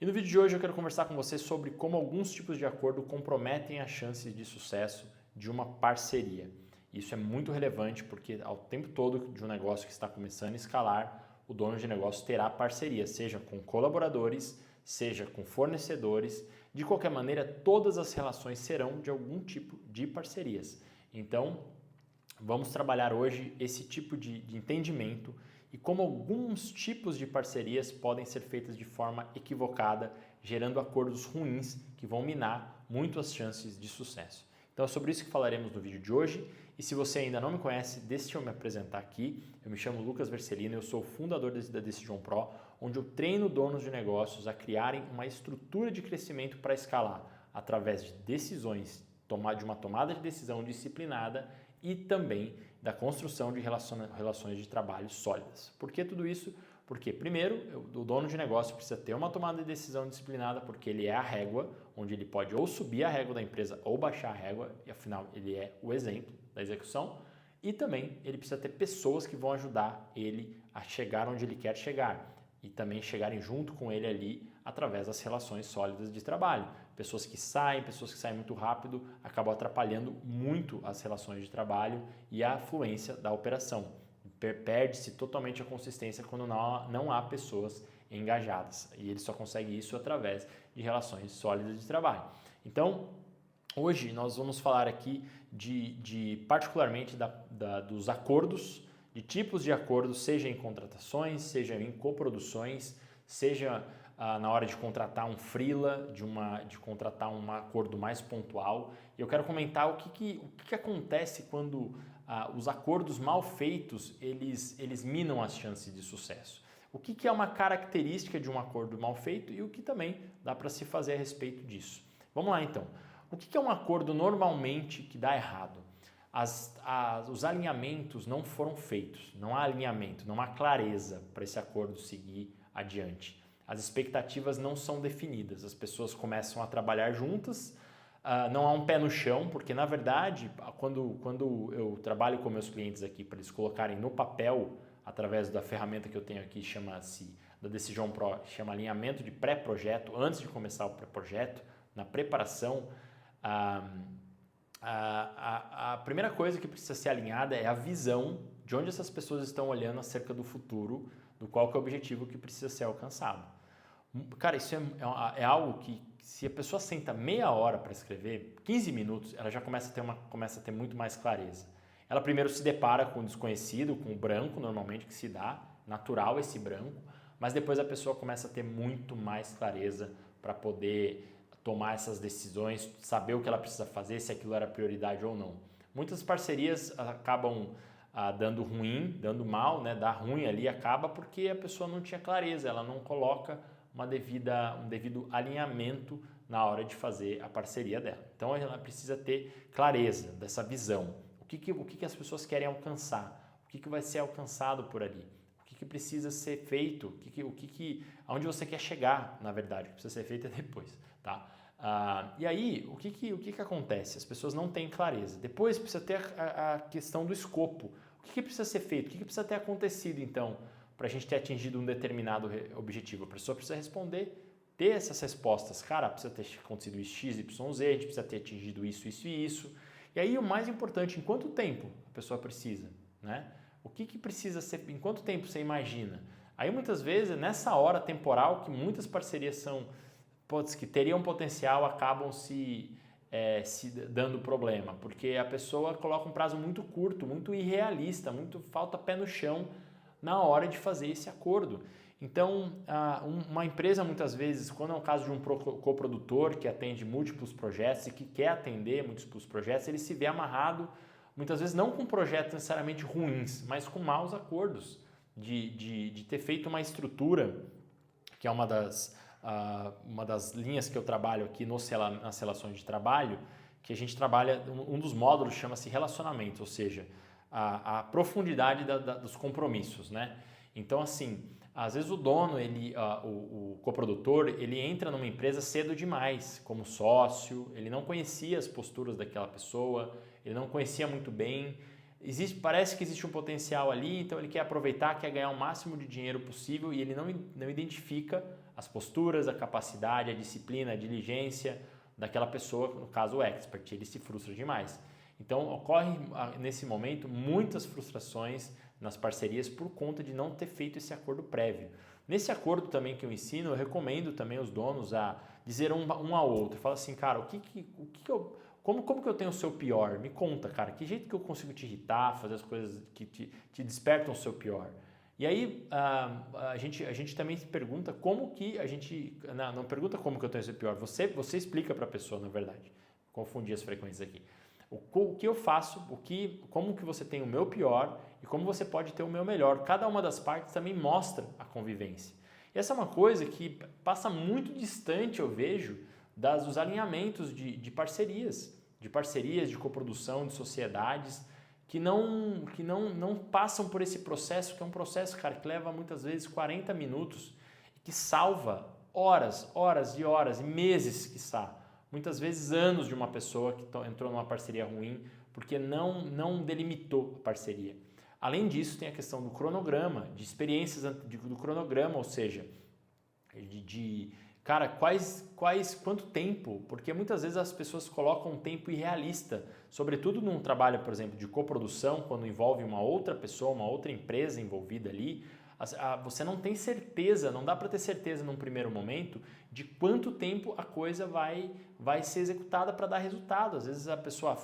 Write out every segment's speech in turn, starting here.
E no vídeo de hoje eu quero conversar com você sobre como alguns tipos de acordo comprometem as chances de sucesso de uma parceria. Isso é muito relevante porque ao tempo todo de um negócio que está começando a escalar, o dono de negócio terá parceria, seja com colaboradores, seja com fornecedores. De qualquer maneira, todas as relações serão de algum tipo de parcerias. Então, vamos trabalhar hoje esse tipo de entendimento e como alguns tipos de parcerias podem ser feitas de forma equivocada, gerando acordos ruins que vão minar muito as chances de sucesso. Então é sobre isso que falaremos no vídeo de hoje. E se você ainda não me conhece, deixa eu me apresentar aqui. Eu me chamo Lucas Vercelino, eu sou o fundador da Decision Pro, onde eu treino donos de negócios a criarem uma estrutura de crescimento para escalar através de decisões, de uma tomada de decisão disciplinada e também da construção de relações de trabalho sólidas. Por que tudo isso? Porque, primeiro, o dono de negócio precisa ter uma tomada de decisão disciplinada, porque ele é a régua, onde ele pode ou subir a régua da empresa ou baixar a régua, e afinal ele é o exemplo da execução. E também ele precisa ter pessoas que vão ajudar ele a chegar onde ele quer chegar e também chegarem junto com ele ali através das relações sólidas de trabalho. Pessoas que saem muito rápido, acabam atrapalhando muito as relações de trabalho e a fluência da operação. Perde-se totalmente a consistência quando não há pessoas engajadas. E ele só consegue isso através de relações sólidas de trabalho. Então, hoje nós vamos falar aqui particularmente dos acordos, de tipos de acordos, seja em contratações, seja em coproduções, seja na hora de contratar um freela, de contratar um acordo mais pontual. E eu quero comentar o que acontece quando os acordos mal feitos, eles minam as chances de sucesso. O que é uma característica de um acordo mal feito e o que também dá para se fazer a respeito disso. Vamos lá então. O que é um acordo normalmente que dá errado? Os alinhamentos não foram feitos, não há alinhamento, não há clareza para esse acordo seguir adiante. As expectativas não são definidas, as pessoas começam a trabalhar juntas, não há um pé no chão, porque na verdade, quando eu trabalho com meus clientes aqui para eles colocarem no papel, através da ferramenta que eu tenho aqui, chama-se da Decision Pro, chama alinhamento de pré-projeto, antes de começar o pré-projeto, na preparação, a primeira coisa que precisa ser alinhada é a visão de onde essas pessoas estão olhando acerca do futuro, do qual que é o objetivo que precisa ser alcançado. Cara, isso é algo que, se a pessoa senta meia hora para escrever, 15 minutos, ela já começa a ter muito mais clareza. Ela primeiro se depara com o desconhecido, com o branco, normalmente, que se dá, natural esse branco, mas depois a pessoa começa a ter muito mais clareza para poder tomar essas decisões, saber o que ela precisa fazer, se aquilo era prioridade ou não. Muitas parcerias acabam dando ruim, dando mal, né? Dá ruim ali, acaba porque a pessoa não tinha clareza, ela não coloca um devido alinhamento na hora de fazer a parceria dela. Então ela precisa ter clareza dessa visão. O que as pessoas querem alcançar? O que vai ser alcançado por ali? O que precisa ser feito? Aonde você quer chegar, na verdade, o que precisa ser feito é depois, tá? E aí, o que acontece? As pessoas não têm clareza. Depois precisa ter a questão do escopo. O que precisa ser feito? O que precisa ter acontecido, então, para a gente ter atingido um determinado objetivo? A pessoa precisa responder, ter essas respostas. Cara, precisa ter acontecido isso, X, Y, Z, a gente precisa ter atingido isso, isso e isso. E aí, o mais importante, em quanto tempo a pessoa precisa, né? O que precisa ser, em quanto tempo você imagina? Aí, muitas vezes, nessa hora temporal, que muitas parcerias que teriam potencial, acabam se dando problema, porque a pessoa coloca um prazo muito curto, muito irrealista, falta pé no chão na hora de fazer esse acordo. Então, uma empresa, muitas vezes, quando é o caso de um coprodutor que atende múltiplos projetos e que quer atender múltiplos projetos, ele se vê amarrado, muitas vezes não com projetos necessariamente ruins, mas com maus acordos, de ter feito uma estrutura, que é uma das linhas que eu trabalho aqui nas relações de trabalho, que a gente trabalha, um dos módulos chama-se relacionamento, ou seja, a profundidade dos compromissos, né? Então, assim, às vezes o dono, o coprodutor, ele entra numa empresa cedo demais, como sócio, ele não conhecia as posturas daquela pessoa, ele não conhecia muito bem, parece que existe um potencial ali, então ele quer aproveitar, quer ganhar o máximo de dinheiro possível e ele não identifica as posturas, a capacidade, a disciplina, a diligência daquela pessoa, no caso o expert, ele se frustra demais. Então ocorre nesse momento muitas frustrações nas parcerias por conta de não ter feito esse acordo prévio. Nesse acordo também que eu ensino, eu recomendo também os donos a dizer um ao outro, fala assim, cara, como que eu tenho o seu pior? Me conta, cara, que jeito que eu consigo te irritar, fazer as coisas que te despertam o seu pior? E aí a gente também se pergunta como que a gente... Não pergunta como que eu tenho o seu pior, você explica para a pessoa, na verdade. Confundi as frequências aqui. O que eu faço, como que você tem o meu pior e como você pode ter o meu melhor. Cada uma das partes também mostra a convivência. E essa é uma coisa que passa muito distante, eu vejo, dos alinhamentos de parcerias, de coprodução, de sociedades, que não passam por esse processo, que é um processo, cara, que leva muitas vezes 40 minutos e que salva horas e horas e meses, quiçá. Muitas vezes anos de uma pessoa que entrou numa parceria ruim porque não delimitou a parceria. Além disso, tem a questão do cronograma, de experiências do cronograma, ou seja, cara, quanto tempo? Porque muitas vezes as pessoas colocam um tempo irrealista, sobretudo num trabalho, por exemplo, de coprodução, quando envolve uma outra pessoa, uma outra empresa envolvida ali, você não tem certeza, não dá para ter certeza num primeiro momento de quanto tempo a coisa vai ser executada para dar resultado. Às vezes a pessoa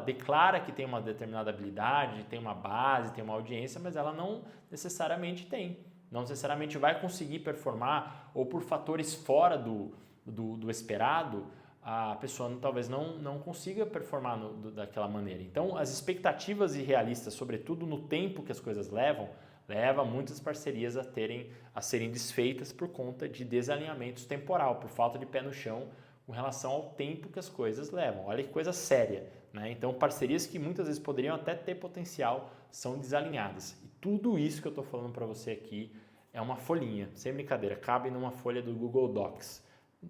declara que tem uma determinada habilidade, tem uma base, tem uma audiência, mas ela não necessariamente tem. Não necessariamente vai conseguir performar ou por fatores fora do esperado, a pessoa talvez não consiga performar daquela maneira. Então, as expectativas irrealistas, sobretudo no tempo que as coisas leva muitas parcerias a serem desfeitas por conta de desalinhamentos temporal, por falta de pé no chão com relação ao tempo que as coisas levam. Olha que coisa séria, né? Então, parcerias que muitas vezes poderiam até ter potencial são desalinhadas. E tudo isso que eu estou falando para você aqui é uma folhinha, sem brincadeira, cabe numa folha do Google Docs.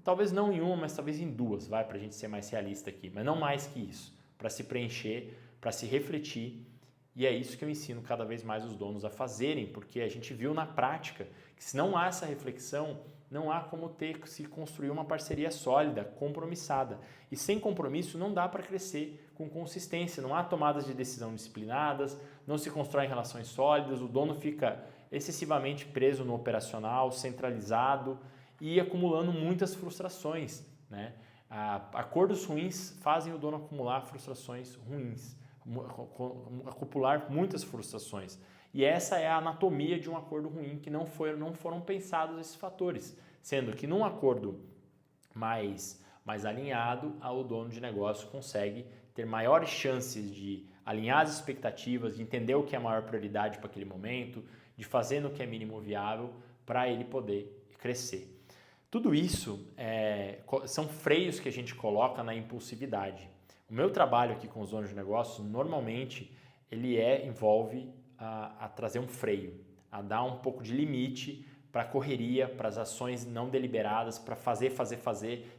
Talvez não em uma, mas talvez em duas, para a gente ser mais realista aqui, mas não mais que isso, para se preencher, para se refletir. E é isso que eu ensino cada vez mais os donos a fazerem, porque a gente viu na prática que se não há essa reflexão, não há como se construir uma parceria sólida, compromissada. E sem compromisso não dá para crescer com consistência, não há tomadas de decisão disciplinadas, não se constroem relações sólidas, o dono fica excessivamente preso no operacional, centralizado e acumulando muitas frustrações, né? Acordos ruins fazem o dono acumular frustrações ruins, acumular muitas frustrações. E essa é a anatomia de um acordo ruim, que não foram pensados esses fatores, sendo que num acordo mais alinhado, o dono de negócio consegue ter maiores chances de alinhar as expectativas, de entender o que é a maior prioridade para aquele momento, de fazer no que é mínimo viável para ele poder crescer. Tudo isso são freios que a gente coloca na impulsividade. O meu trabalho aqui com os donos de negócio, normalmente, ele envolve a trazer um freio, a dar um pouco de limite para a correria, para as ações não deliberadas, para fazer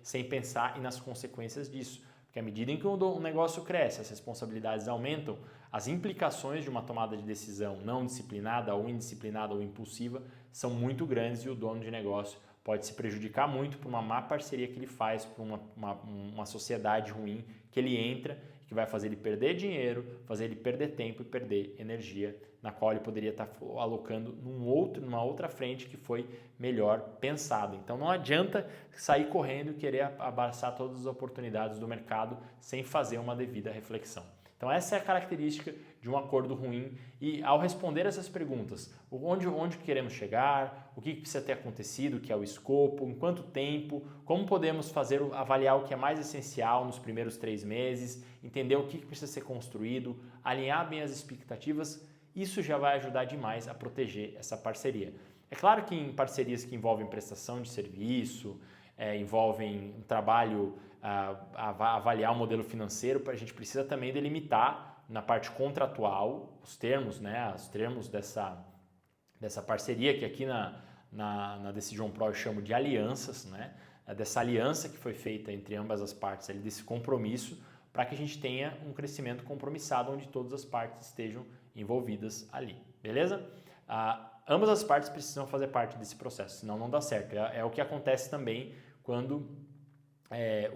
sem pensar e nas consequências disso. Porque à medida em que o negócio cresce, as responsabilidades aumentam, as implicações de uma tomada de decisão não disciplinada ou indisciplinada ou impulsiva são muito grandes e o dono de negócio pode se prejudicar muito por uma má parceria que ele faz, por uma sociedade ruim que ele entra, que vai fazer ele perder dinheiro, fazer ele perder tempo e perder energia, na qual ele poderia estar alocando numa outra frente que foi melhor pensada. Então não adianta sair correndo e querer abraçar todas as oportunidades do mercado sem fazer uma devida reflexão. Então essa é a característica de um acordo ruim e ao responder essas perguntas, onde queremos chegar, o que precisa ter acontecido, o que é o escopo, em quanto tempo, como podemos avaliar o que é mais essencial nos primeiros 3 meses, entender o que precisa ser construído, alinhar bem as expectativas, isso já vai ajudar demais a proteger essa parceria. É claro que em parcerias que envolvem prestação de serviço, envolvem um trabalho, avaliar o modelo financeiro, a gente precisa também delimitar na parte contratual os termos, né, os termos dessa parceria, que aqui na Decision Pro eu chamo de alianças, né, dessa aliança que foi feita entre ambas as partes, ali, desse compromisso, para que a gente tenha um crescimento compromissado onde todas as partes estejam envolvidas ali, beleza? ambas as partes precisam fazer parte desse processo, senão não dá certo. É o que acontece também quando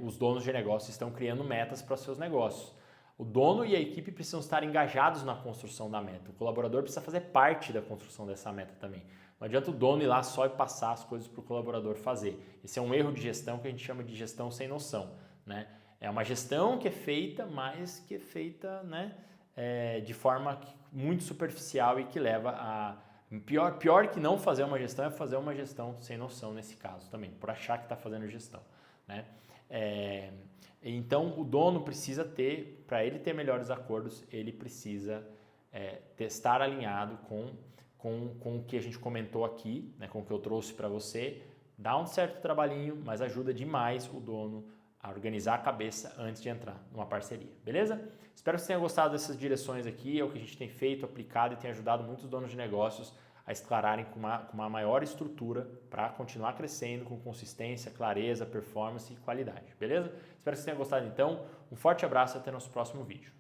os donos de negócio estão criando metas para seus negócios. O dono e a equipe precisam estar engajados na construção da meta. O colaborador precisa fazer parte da construção dessa meta também. Não adianta o dono ir lá só e passar as coisas para o colaborador fazer. Esse é um erro de gestão que a gente chama de gestão sem noção, né? É uma gestão que é feita, mas que é feita, né, de forma muito superficial e que leva a... Pior que não fazer uma gestão é fazer uma gestão sem noção nesse caso também, por achar que está fazendo gestão, né? Então, o dono precisa ter, para ele ter melhores acordos, ele precisa estar alinhado com o que a gente comentou aqui, né, com o que eu trouxe para você. Dá um certo trabalhinho, mas ajuda demais o dono a organizar a cabeça antes de entrar numa parceria, beleza? Espero que você tenha gostado dessas direções aqui, é o que a gente tem feito, aplicado e tem ajudado muitos donos de negócios a esclararem com uma maior estrutura para continuar crescendo com consistência, clareza, performance e qualidade, beleza? Espero que você tenha gostado então, um forte abraço e até nosso próximo vídeo.